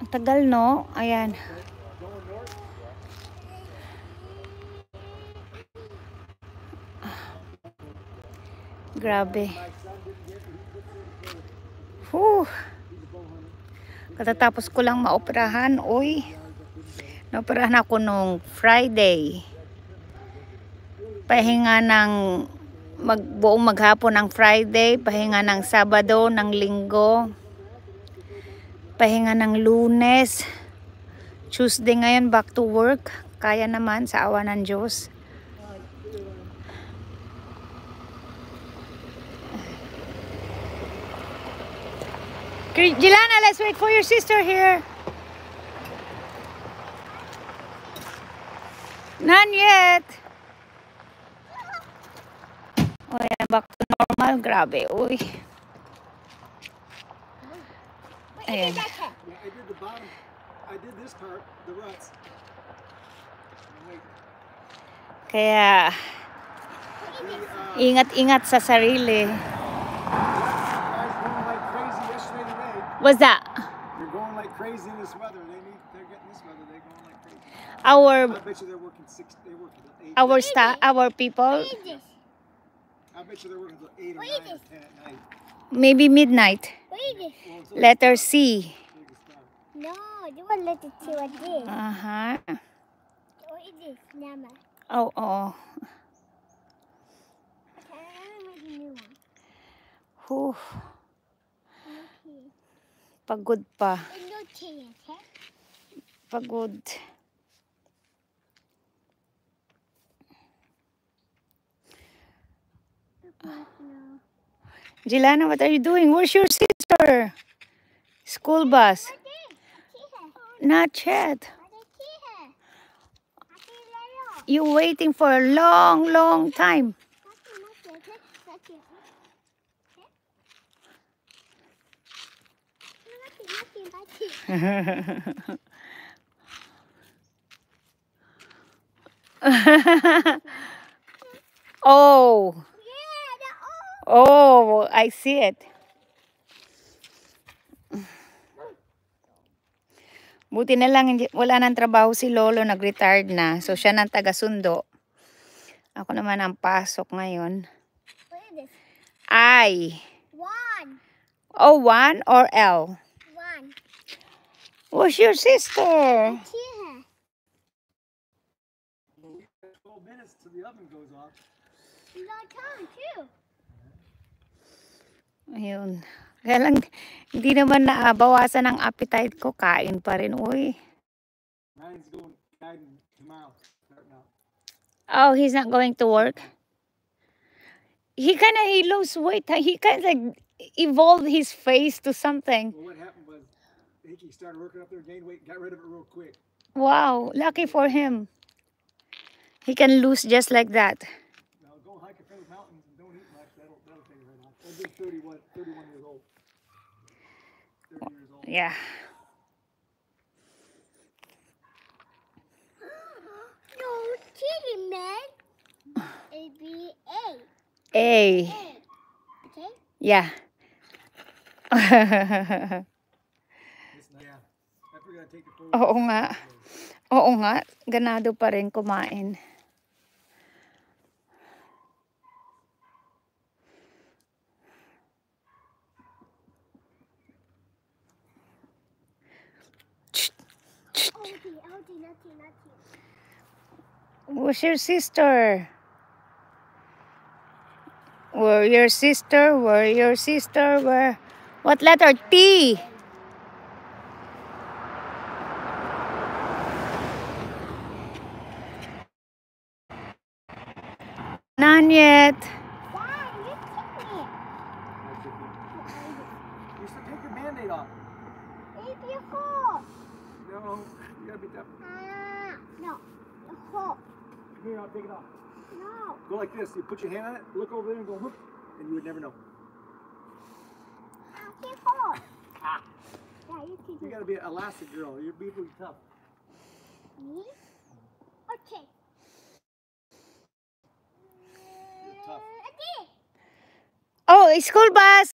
tagal, no? Ayan. Grabe. Katatapos ko lang maoperahan. Uy. Naoperahan ako nung Friday. Pahinga ng buong maghapon ng Friday. Pahinga ng Sabado, ng Linggo. Pahinga ng Lunes. Tuesday ngayon, back to work. Kaya naman sa awa ng Diyos. Jelana, let's wait for your sister here. None yet. Oh yeah, back to normal. Grabe, uy. Ayan. I did the bottom. I did this part, the ruts. Kaya ingat-ingat sa sarili. What's that? They're going like crazy in this weather. They're getting this weather. They're going like crazy. I bet you they're working 6. They work until 8. Our people. I bet you they're working until 8 or 9 or 10 at night. Maybe midnight. Letter C. No, you want letter C like this. What is this? Nama. Oh. Okay, I'm gonna make a new one. Whew. Pagod pa. No tea, okay? Pagod. Jelana, what are you doing? Where's your sister? School bus. Not yet. You waiting for a long time. Oh, I see it. Buti na lang wala nang trabaho si Lolo, nag-retired na. So siya nang taga-sundo. Ako naman ang pasok ngayon. What is this? I. 1. Oh, 1 or L? 1. Where's your sister? Here. 12 minutes till the oven goes off. You got time too. Ayun. Kaya lang, hindi naman nabawasan ang appetite ko. Kain pa rin, uy. Ryan's going tomorrow. Starting out. Oh, he's not going to work? He lost weight. He kind of like evolved his face to something. Well, what happened was, I think he started working up there, gained weight, got rid of it real quick. Wow, lucky for him. He can lose just like that. Now go hike in front of the mountains and don't eat much. That'll take it right off. I've been 31 years old. 30 years old. Yeah. No cheating, man. A-B-A. A. Okay? Yeah. Yeah. I forgot to take the photo. Oo nga. Oo nga. Ganado pa rin kumain. Where's your sister? Where your sister? Where your sister? Where? What letter? T. None yet. Dad, you're kicking it. You should take your Band-Aid off. It's your hole. No, you gotta be tough. No, the hole. Here, I'll take it off. No. Go like this. You put your hand on it, look over there and go whoop, and you would never know. It's your hole. Ah. Yeah, you can do You gotta be an elastic girl. You're really tough. Me? Okay. You're tough. Okay. Oh, school bus.